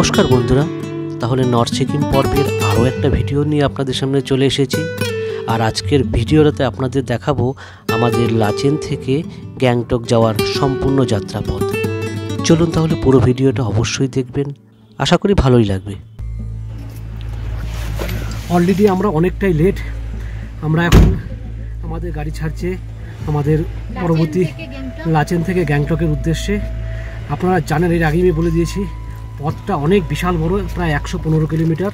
নমস্কার বন্ধুরা, তাহলে নর্থ সিকিম পর্বের আরও একটা ভিডিও নিয়ে আপনাদের সামনে চলে এসেছি। আর আজকের ভিডিওটাতে আপনাদের দেখাবো আমাদের লাচেন থেকে গ্যাংটক যাওয়ার সম্পূর্ণ যাত্রাপথ। চলুন তাহলে পুরো ভিডিওটা অবশ্যই দেখবেন, আশা করি ভালোই লাগবে। অলরেডি আমরা অনেকটাই লেট। আমরা এখন আমাদের গাড়ি ছাড়ছে আমাদের পরবর্তী লাচেন থেকে গ্যাংটকের উদ্দেশ্যে। আপনারা জানেন, এর আগে আমি বলে দিয়েছি, পথটা অনেক বিশাল বড়, প্রায় 115 কিলোমিটার,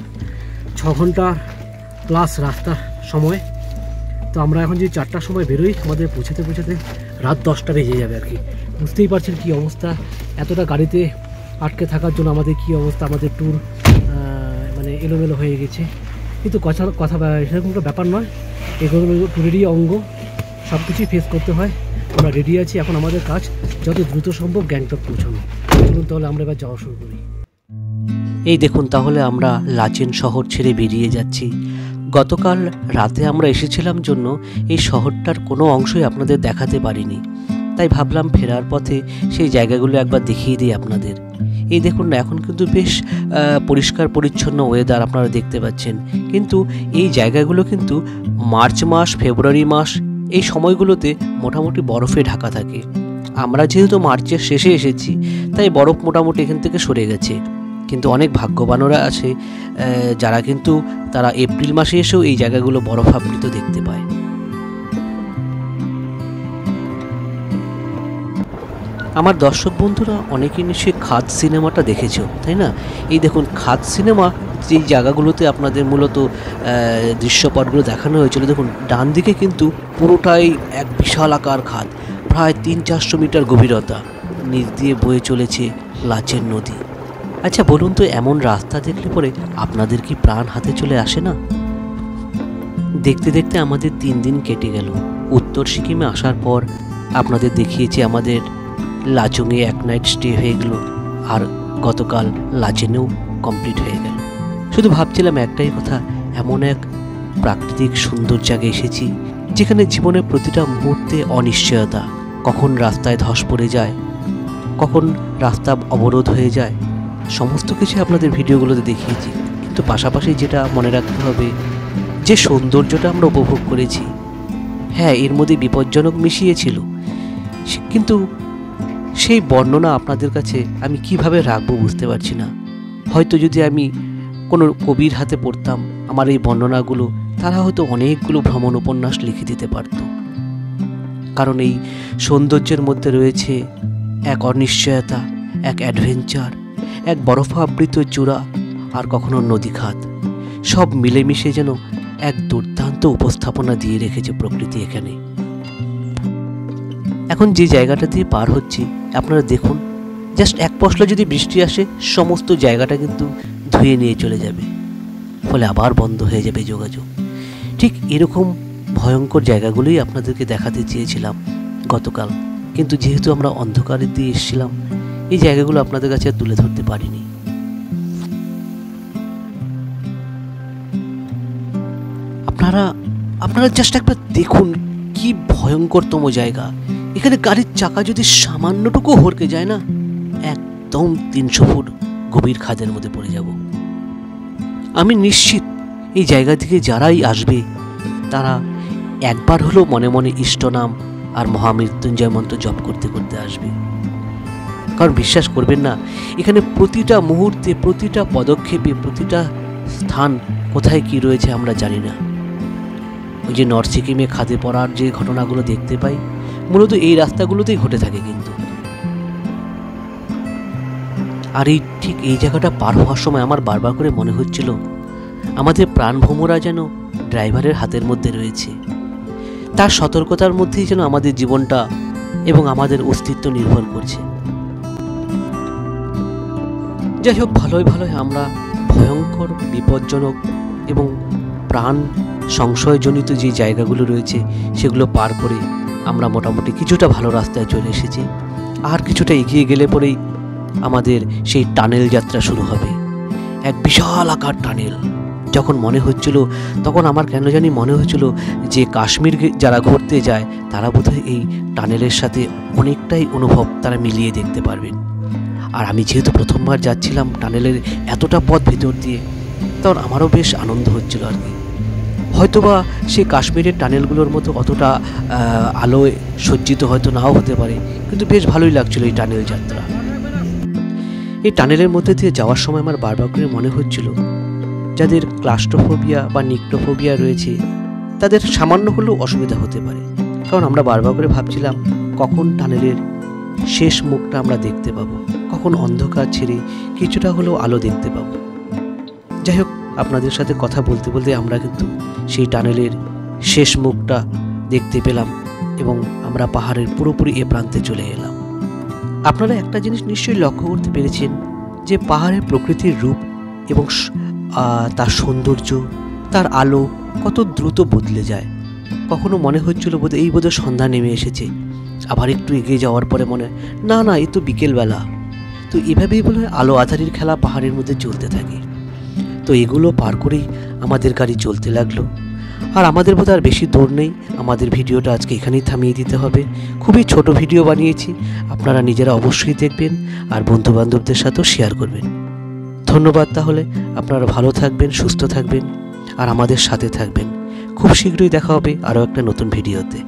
6 ঘন্টা প্লাস রাস্তার সময়। তো আমরা এখন যে 4টার সময় বেরোই, আমাদের পৌঁছাতে রাত 10টা বেজে যাবে আর কি। বুঝতেই পারছেন কী অবস্থা, এতটা গাড়িতে আটকে থাকার জন্য আমাদের কী অবস্থা। আমাদের ট্যুর মানে এলোমেলো হয়ে গেছে, কিন্তু কথা সেরকম কোনো ব্যাপার নয়। এগুলো ট্যুরেরই অঙ্গ, সব কিছুই ফেস করতে হয়। আমরা রেডি আছি, এখন আমাদের কাজ যত দ্রুত সম্ভব গ্যাংটক পৌঁছানো। চলুন তাহলে আমরা এবার যাওয়া শুরু করি। এই দেখুন, তাহলে আমরা লাচেন শহর ছেড়ে বেরিয়ে যাচ্ছি। গতকাল রাতে আমরা এসেছিলাম জন্য এই শহরটার কোনো অংশই আপনাদের দেখাতে পারিনি, তাই ভাবলাম ফেরার পথে সেই জায়গাগুলো একবার দেখিয়ে দিই আপনাদের। এই দেখুন না, এখন কিন্তু বেশ পরিষ্কার পরিচ্ছন্ন ওয়েদার আপনারা দেখতে পাচ্ছেন, কিন্তু এই জায়গাগুলো কিন্তু মার্চ মাস, ফেব্রুয়ারি মাস এই সময়গুলোতে মোটামুটি বরফে ঢাকা থাকে। আমরা যেহেতু মার্চের শেষে এসেছি, তাই বরফ মোটামুটি এখান থেকে সরে গেছে। কিন্তু অনেক ভাগ্যবানরা আছে যারা কিন্তু তারা এপ্রিল মাসে এসেও এই জায়গাগুলো বরফাবৃত দেখতে পায়। আমার দর্শক বন্ধুরা অনেকেই নিশ্চয়ই খাদ সিনেমাটা দেখেছো, তাই না? এই দেখুন, খাদ সিনেমা যেই জায়গাগুলোতে আপনাদের মূলত দৃশ্যপটগুলো দেখানো হয়েছিল, দেখুন ডান দিকে কিন্তু পুরোটাই এক বিশাল আকার খাদ, প্রায় 300-400 মিটার গভীরতা, নিচ দিয়ে বয়ে চলেছে লাচেন নদী। আচ্ছা বলুন তো, এমন রাস্তা দেখলে পরে আপনাদের কি প্রাণ হাতে চলে আসে না? দেখতে দেখতে আমাদের 3 দিন কেটে গেল। উত্তর সিকিমে আসার পর আপনাদের দেখিয়েছি আমাদের লাচুংয়ে 1 নাইট স্টে হয়ে গেল, আর গতকাল লাচেনেও কমপ্লিট হয়ে গেল। শুধু ভাবছিলাম একটাই কথা, এমন এক প্রাকৃতিক সুন্দর জায়গায় এসেছি যেখানে জীবনের প্রতিটা মুহূর্তে অনিশ্চয়তা, কখন রাস্তায় ধস পড়ে যায়, কখন রাস্তা অবরোধ হয়ে যায়, সমস্ত কিছু আপনাদের ভিডিওগুলোতে দেখিয়েছি। কিন্তু পাশাপাশি যেটা মনে রাখতে হবে, যে সৌন্দর্যটা আমরা উপভোগ করেছি, হ্যাঁ এর মধ্যে বিপজ্জনক মিশিয়েছিল, কিন্তু সেই বর্ণনা আপনাদের কাছে আমি কিভাবে রাখবো বুঝতে পারছি না। হয়তো যদি আমি কোনো কবির হাতে পড়তাম আমার এই বর্ণনাগুলো, তারা হয়তো অনেকগুলো ভ্রমণ উপন্যাস লিখে দিতে পারত। কারণ এই সৌন্দর্যের মধ্যে রয়েছে এক অনিশ্চয়তা, এক অ্যাডভেঞ্চার, এক বরফাবৃত চূড়া, আর কখনো নদী খাত, সব মিলেমিশে যেন এক দুর্দান্ত উপস্থাপনা দিয়ে রেখেছে প্রকৃতি এখানে। এখন যে জায়গাটা দিয়ে পার হচ্ছি আপনারা দেখুন, জাস্ট এক পশলা যদি বৃষ্টি আসে, সমস্ত জায়গাটা কিন্তু ধুয়ে নিয়ে চলে যাবে, ফলে আবার বন্ধ হয়ে যাবে যোগাযোগ। ঠিক এরকম ভয়ঙ্কর জায়গাগুলোই আপনাদেরকে দেখাতে চেয়েছিলাম গতকাল, কিন্তু যেহেতু আমরা অন্ধকারের দিয়ে এসেছিলাম, এই জায়গাগুলো আপনাদের কাছে তুলে ধরতে পারিনি। আপনারা জাস্ট একবার দেখুন কি ভয়ঙ্করতম জায়গা। এখানে গাড়ির চাকা যদি সামান্যটুকু হড়কে যায় না, একদম 300 ফুট গভীর খাদের মধ্যে পড়ে যাব। আমি নিশ্চিত এই জায়গা থেকে যারাই আসবে তারা একবার হলেও মনে মনে ইষ্টনাম আর মহামৃত্যুঞ্জয় মন্ত্র জপ করতে করতে আসবে। কারণ বিশ্বাস করবেন না, এখানে প্রতিটা মুহূর্তে, প্রতিটা পদক্ষেপে, প্রতিটা স্থান কোথায় কি রয়েছে আমরা জানি না। ওই যে নর্থ সিকিমে খাদে পড়ার যে ঘটনাগুলো দেখতে পাই, মূলত এই রাস্তাগুলোতেই ঘটে থাকে কিন্তু। আর এই ঠিক এই জায়গাটা পার হওয়ার সময় আমার বারবার করে মনে হচ্ছিল আমাদের প্রাণভ্রমরা যেন ড্রাইভারের হাতের মধ্যে রয়েছে, তার সতর্কতার মধ্যেই যেন আমাদের জীবনটা এবং আমাদের অস্তিত্ব নির্ভর করছে। যাই হোক, ভালোই আমরা ভয়ঙ্কর, বিপজ্জনক এবং প্রাণ সংশয়জনিত যে জায়গাগুলো রয়েছে সেগুলো পার করে আমরা মোটামুটি কিছুটা ভালো রাস্তায় চলে এসেছি। আর কিছুটা এগিয়ে গেলে পরেই আমাদের সেই টানেল যাত্রা শুরু হবে, এক বিশাল আকার টানেল। যখন মনে হচ্ছিল, তখন আমার কেন জানি মনে হচ্ছিল যে কাশ্মীর যারা ঘুরতে যায় তারা বোধহয় এই টানেলের সাথে অনেকটাই অনুভব তারা মিলিয়ে দেখতে পারবেন। আর আমি যেহেতু প্রথমবার যাচ্ছিলাম টানেলের এতটা পথ ভিতর দিয়ে, তখন আমারও বেশ আনন্দ হচ্ছিল আর কি। হয়তোবা সে কাশ্মীরের টানেলগুলোর মতো অতটা আলোয় সজ্জিত হয়তো নাও হতে পারে, কিন্তু বেশ ভালোই লাগছিল এই টানেল যাত্রা। এই টানেলের মধ্যে দিয়ে যাওয়ার সময় আমার বারবার করে মনে হচ্ছিল যাদের ক্লাস্ট্রোফোবিয়া বা নিক্টোফোবিয়া রয়েছে তাদের সামান্য হলেও অসুবিধা হতে পারে, কারণ আমরা বারবার করে ভাবছিলাম কখন টানেলের শেষ মুখটা আমরা দেখতে পাবো, কখন অন্ধকার ছেড়ে কিছুটা হলেও আলো দেখতে পাবো। যাই হোক, আপনাদের সাথে কথা বলতে বলতে আমরা কিন্তু সেই টানেলের শেষ মুখটা দেখতে পেলাম এবং আমরা পাহাড়ের পুরোপুরি এ প্রান্তে চলে এলাম। আপনারা একটা জিনিস নিশ্চয়ই লক্ষ্য করতে পেরেছেন যে পাহাড়ের প্রকৃতির রূপ এবং তার সৌন্দর্য, তার আলো কত দ্রুত বদলে যায়। কখনো মনে হচ্ছিল এই বোধহয় সন্ধ্যা নেমে এসেছে, আবার একটু এগিয়ে যাওয়ার পরে মনে হয় না এ তো বিকেলবেলা। তো এভাবেই বলে আলো আঁধারির খেলা পাহাড়ের মধ্যে চলতে থাকে। তো এগুলো পার করেই আমাদের গাড়ি চলতে লাগলো। আর আমাদের বোধহয় আর বেশি দূর নেই, আমাদের ভিডিওটা আজকে এখানেই থামিয়ে দিতে হবে। খুবই ছোট ভিডিও বানিয়েছি, আপনারা নিজেরা অবশ্যই দেখবেন আর বন্ধুবান্ধবদের সাথেও শেয়ার করবেন। ধন্যবাদ। তাহলে আপনারা ভালো থাকবেন, সুস্থ থাকবেন আর আমাদের সাথে থাকবেন। খুব শীঘ্রই দেখা হবে আরও একটা নতুন ভিডিওতে।